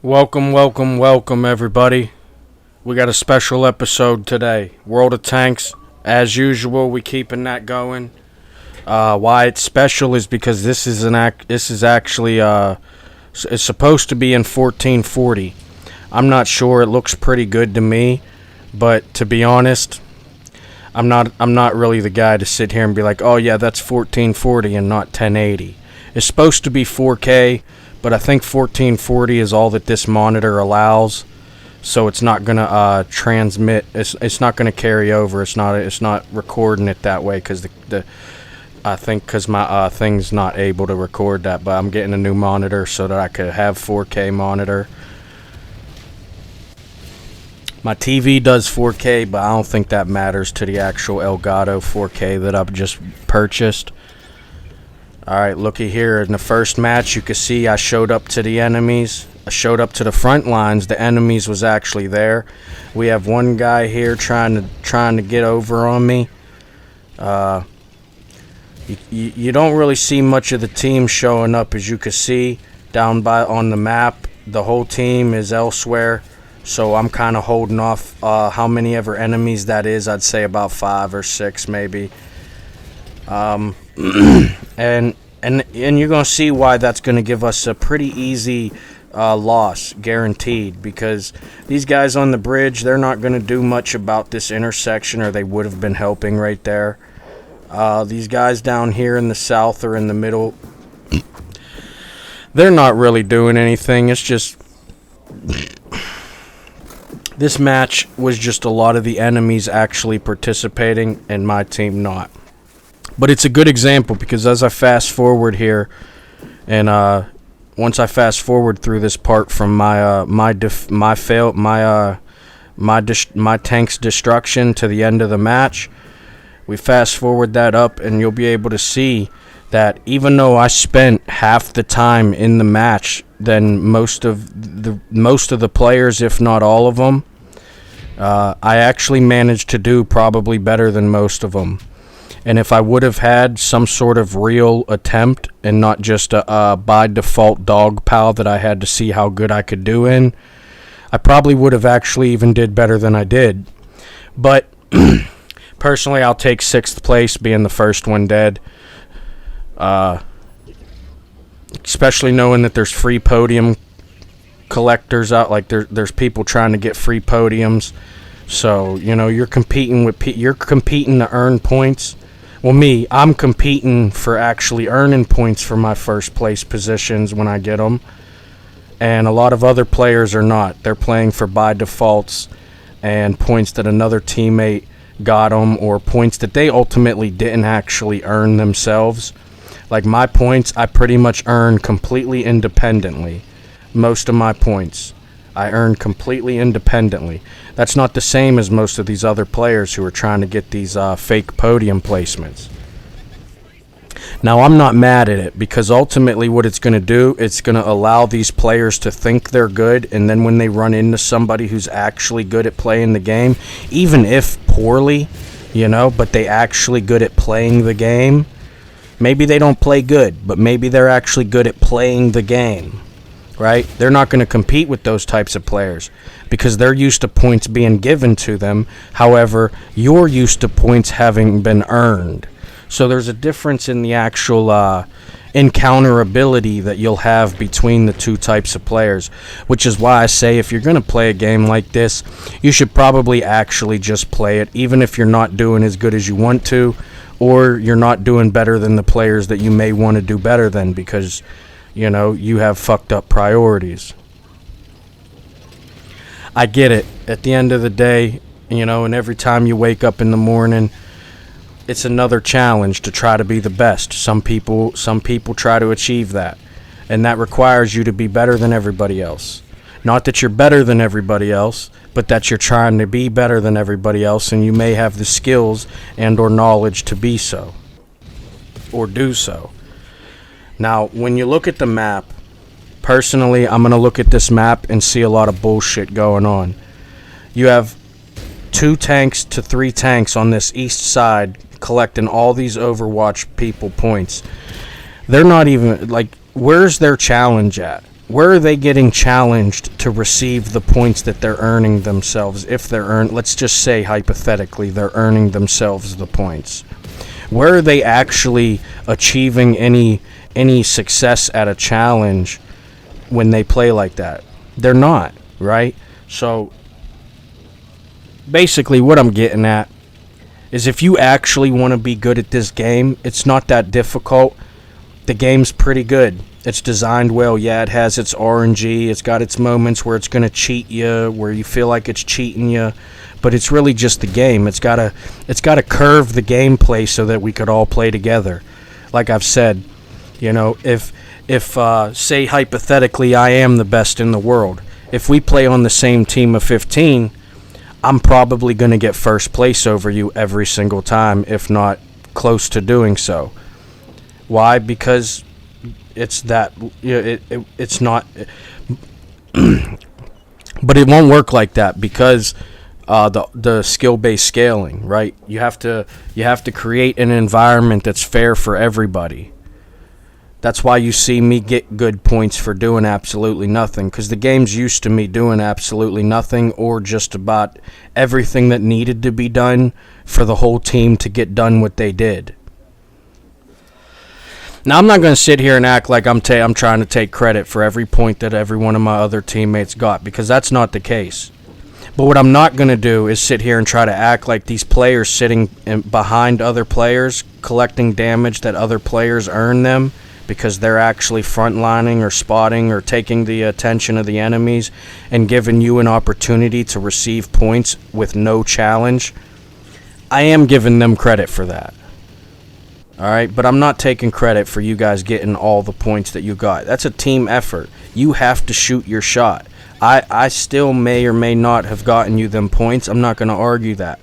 Welcome, everybody. We got a special episode today. World of Tanks. As usual, we keeping that going. Why it's special is because this is actually it's supposed to be in 1440. I'm not sure. It looks pretty good to me, but to be honest, I'm not really the guy to sit here and be like, oh yeah, that's 1440 and not 1080. It's supposed to be 4K. But I think 1440 is all that this monitor allows, so it's not gonna transmit. It's not gonna carry over. It's not recording it that way because I think because my thing's not able to record that. But I'm getting a new monitor so that I could have 4K monitor. My TV does 4K, but I don't think that matters to the actual Elgato 4K that I've just purchased. Alright, looky here. In the first match, you can see I showed up to the enemies. I showed up to the front lines. The enemies was actually there. We have one guy here trying to get over on me. You don't really see much of the team showing up, as you can see down on the map. The whole team is elsewhere, so I'm kind of holding off how many ever enemies that is. I'd say about 5 or 6 maybe. And you're gonna see why that's gonna give us a pretty easy loss, guaranteed, because these guys on the bridge, they're not gonna do much about this intersection, or they would have been helping right there. These guys down here in the south or in the middle, they're not really doing anything. It's just this match was just a lot of the enemies actually participating and my team not. But it's a good example because as I fast forward here, and once I fast forward through this part from my tank's destruction to the end of the match, we fast forward that up, and you'll be able to see that even though I spent half the time in the match than most of the players, if not all of them, I actually managed to do probably better than most of them. And if I would have had some sort of real attempt and not just a by default dog pal that I had to see how good I could do in, I probably would have actually even did better than I did. But personally, I'll take 6th place, being the first one dead. Especially knowing that there's free podium collectors out, like there's people trying to get free podiums. So, you know, you're competing to earn points. Well, I'm competing for actually earning points for my first place positions when I get them. And a lot of other players are not. They're playing for by defaults and points that another teammate got them, or points that they ultimately didn't actually earn themselves. Like my points, I pretty much earn completely independently. Most of my points I earn completely independently. That's not the same as most of these other players who are trying to get these fake podium placements. Now, I'm not mad at it, because ultimately what it's going to do, it's going to allow these players to think they're good, and then when they run into somebody who's actually good at playing the game, even if poorly, you know, but they actually good at playing the game. Maybe they don't play good, but maybe they're actually good at playing the game. Right? They're not going to compete with those types of players because they're used to points being given to them. However, you're used to points having been earned. So there's a difference in the actual encounterability that you'll have between the two types of players, which is why I say if you're going to play a game like this, you should probably actually just play it, even if you're not doing as good as you want to, or you're not doing better than the players that you may want to do better than, because you know, you have fucked up priorities. I get it. At the end of the day, you know, and every time you wake up in the morning, it's another challenge to try to be the best. Some people try to achieve that. And that requires you to be better than everybody else. Not that you're better than everybody else, but that you're trying to be better than everybody else, and you may have the skills and or knowledge to be so. Or do so. Now, when you look at the map, personally, I'm going to look at this map and see a lot of bullshit going on. You have 2 tanks to 3 tanks on this east side collecting all these Overwatch people points. They're not even, like, where's their challenge at? where are they getting challenged to receive the points that they're earning themselves? If let's just say hypothetically, they're earning themselves the points. Where are they actually achieving any success at a challenge when they play like that? They're not, right? So basically what I'm getting at is if you actually want to be good at this game, it's not that difficult. The game's pretty good. It's designed well. Yeah, it has its RNG. It's got its moments where it's going to cheat you, where you feel like it's cheating you, but it's really just the game. It's got to curve the gameplay so that we could all play together. Like I've said, if say hypothetically I am the best in the world, if we play on the same team of 15, I'm probably going to get first place over you every single time, if not close to doing so. Why? Because it's that it's not but it won't work like that because the skill-based scaling, right? You have to create an environment that's fair for everybody. That's why you see me get good points for doing absolutely nothing, because the game's used to me doing absolutely nothing or just about everything that needed to be done for the whole team to get done what they did. Now, I'm not going to sit here and act like I'm trying to take credit for every point that every one of my other teammates got, because that's not the case. But what I'm not going to do is sit here and try to act like these players sitting behind other players collecting damage that other players earn them because they're actually frontlining or spotting or taking the attention of the enemies and giving you an opportunity to receive points with no challenge. I am giving them credit for that. Alright, but I'm not taking credit for you guys getting all the points that you got. That's a team effort. You have to shoot your shot. I still may or may not have gotten you them points. I'm not going to argue that.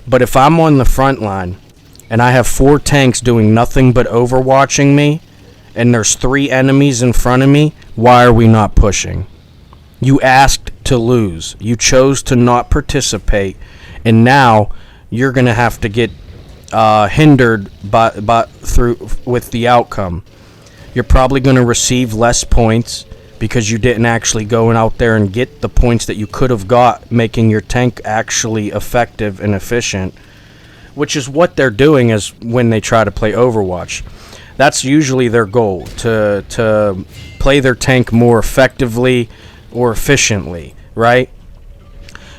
But if I'm on the front line and I have 4 tanks doing nothing but overwatching me and there's 3 enemies in front of me, why are we not pushing? You asked to lose. You chose to not participate, and now you're going to have to get hindered with the outcome. You're probably going to receive less points because you didn't actually go out there and get the points that you could have got, making your tank actually effective and efficient, which is what they're doing as when they try to play Overwatch. That's usually their goal, to play their tank more effectively or efficiently, right?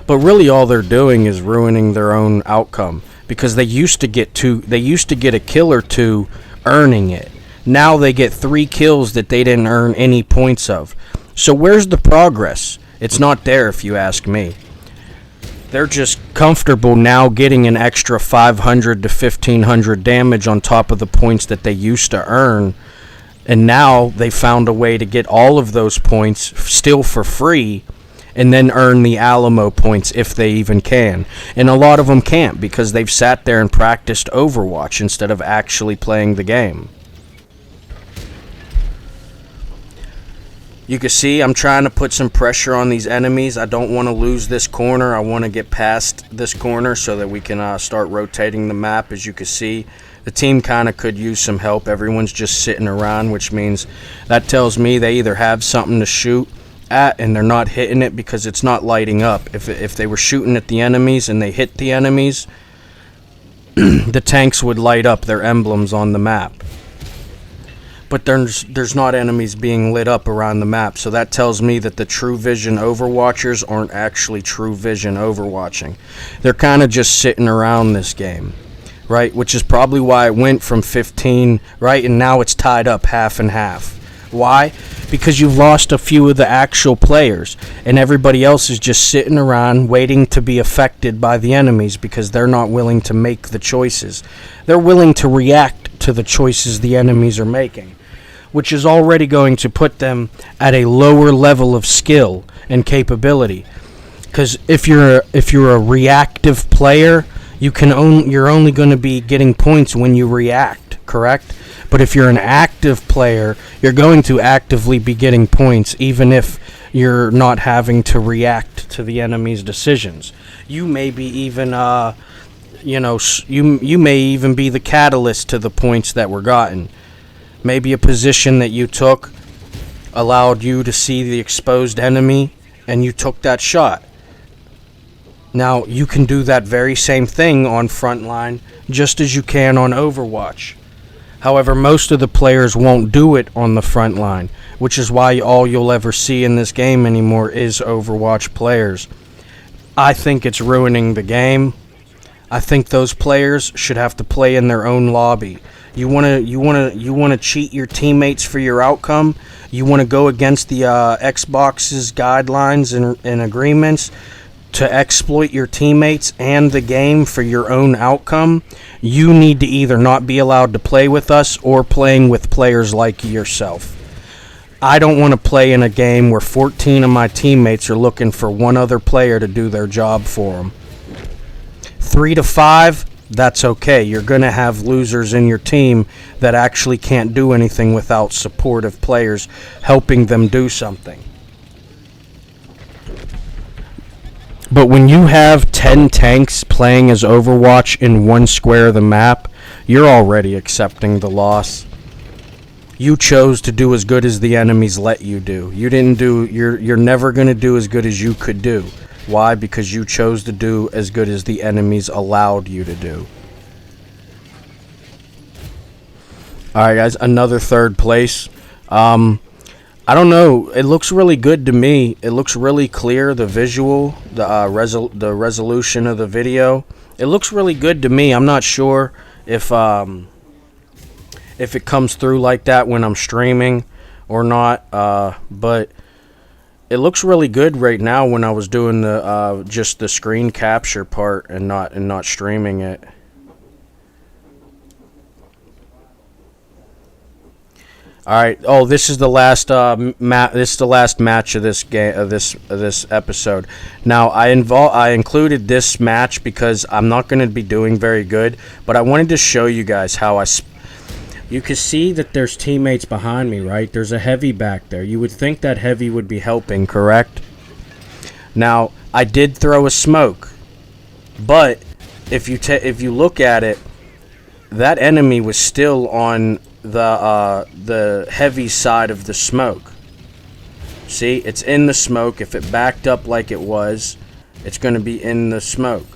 But really all they're doing is ruining their own outcome, because they used to get a kill or 2 earning it. Now they get 3 kills that they didn't earn any points of. So where's the progress? It's not there, if you ask me. They're just comfortable now getting an extra 500 to 1500 damage on top of the points that they used to earn. And now they found a way to get all of those points still for free and then earn the Alamo points if they even can. And a lot of them can't because they've sat there and practiced Overwatch instead of actually playing the game. You can see I'm trying to put some pressure on these enemies. I don't want to lose this corner. I want to get past this corner so that we can start rotating the map. As you can see, the team kind of could use some help. Everyone's just sitting around, which means that tells me they either have something to shoot at and they're not hitting it because it's not lighting up. If they were shooting at the enemies and they hit the enemies, the tanks would light up their emblems on the map. But there's not enemies being lit up around the map, so that tells me that the True Vision Overwatchers aren't actually True Vision Overwatching. They're kind of just sitting around this game, right? Which is probably why it went from 15, right? And now it's tied up half and half. Why? Because you've lost a few of the actual players, and everybody else is just sitting around waiting to be affected by the enemies because they're not willing to make the choices. They're willing to react to the choices the enemies are making, which is already going to put them at a lower level of skill and capability. Because if you're a reactive player, you're only going to be getting points when you react, correct? But if you're an active player, you're going to actively be getting points, even if you're not having to react to the enemy's decisions. You may be even, you may even be the catalyst to the points that were gotten. Maybe a position that you took allowed you to see the exposed enemy, and you took that shot. Now, you can do that very same thing on Frontline, just as you can on Overwatch. However, most of the players won't do it on the front line, which is why all you'll ever see in this game anymore is Overwatch players. I think it's ruining the game. I think those players should have to play in their own lobby. You wanna cheat your teammates for your outcome. You wanna go against the Xbox's guidelines and agreements to exploit your teammates and the game for your own outcome. You need to either not be allowed to play with us or playing with players like yourself. I don't want to play in a game where 14 of my teammates are looking for one other player to do their job for them. 3 to 5, that's okay. You're going to have losers in your team that actually can't do anything without supportive players helping them do something. But when you have 10 tanks playing as Overwatch in one square of the map, you're already accepting the loss. You chose to do as good as the enemies let you do. You're never going to do as good as you could do. Why? Because you chose to do as good as the enemies allowed you to do. Alright guys, another third place. I don't know. It looks really good to me. It looks really clear. The visual, the resolution of the video. It looks really good to me. I'm not sure if it comes through like that when I'm streaming or not. But it looks really good right now when I was doing the just the screen capture part and not streaming it. All right. Oh, this is the last This is the last match of this game of this episode. Now, I included this match because I'm not going to be doing very good, but I wanted to show you guys how you can see that there's teammates behind me, right? There's a heavy back there. You would think that heavy would be helping, correct? Now, I did throw a smoke, but if you look at it, that enemy was still on the heavy side of the smoke. See, it's in the smoke. If it backed up like it was, it's going to be in the smoke.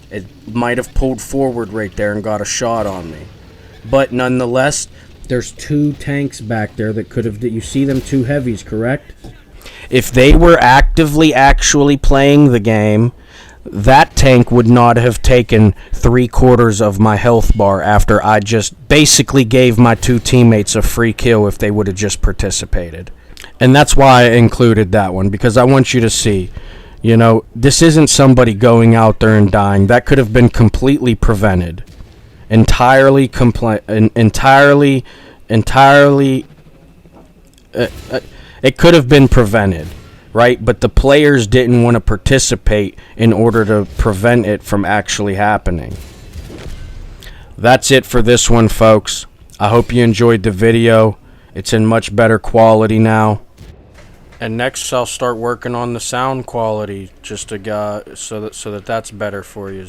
It might have pulled forward right there and got a shot on me, but nonetheless, there's 2 tanks back there that could have. You see them 2 heavies, correct? If they were actually playing the game, that tank would not have taken 3/4 of my health bar after I just basically gave my 2 teammates a free kill if they would have just participated. And that's why I included that one, because I want you to see, you know, this isn't somebody going out there and dying. That could have been completely prevented. It could have been prevented. Right, but the players didn't want to participate in order to prevent it from actually happening. That's it for this one, folks. I hope you enjoyed the video. It's in much better quality now. And next I'll start working on the sound quality just to so that that's better for you.